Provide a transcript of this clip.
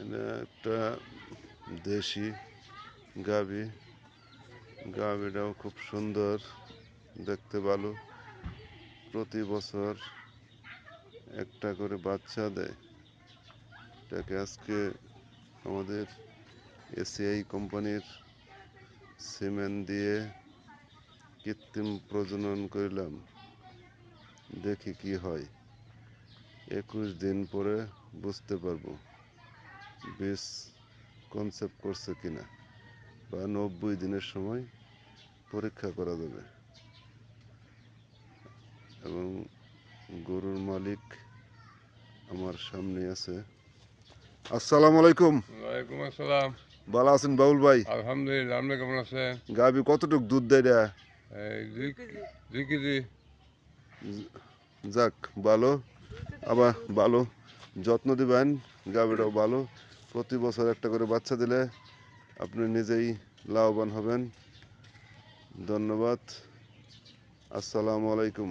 এটা একটা দেশি গাভী। গাভীটাও খুব সুন্দর, দেখতে ভালো। প্রতি বছর একটা করে বাচ্চা দেয়। এটাকে আজকে আমাদের এসিআই কোম্পানির সিমেন্ট দিয়ে কৃত্রিম প্রজনন করলাম, দেখি কি হয়। 21 দিন পরে বুঝতে পারবো বীজ কনসেপ্ট করছে কিনা, বা 90 দিনের সময় পরীক্ষা করা যাবে। এবং গরুর মালিক আমার সামনে আছে। আসসালামু আলাইকুম। ওয়ালাইকুম আসসালাম। ভালো আছেন বাউল ভাই? আলহামদুলিল্লাহ, আপনি কেমন আছেন? গাভী কতটুক দুধ দেয় রে? এই 2 কেজি। যাক, ভালো। আবার ভালো যত্ন দিবেন, গাভীটাও ভালো। প্রতি বছর একটা করে বাচ্চা দিলে আপনি নিজেই লাভবান হবেন। ধন্যবাদ। আসসালামু আলাইকুম।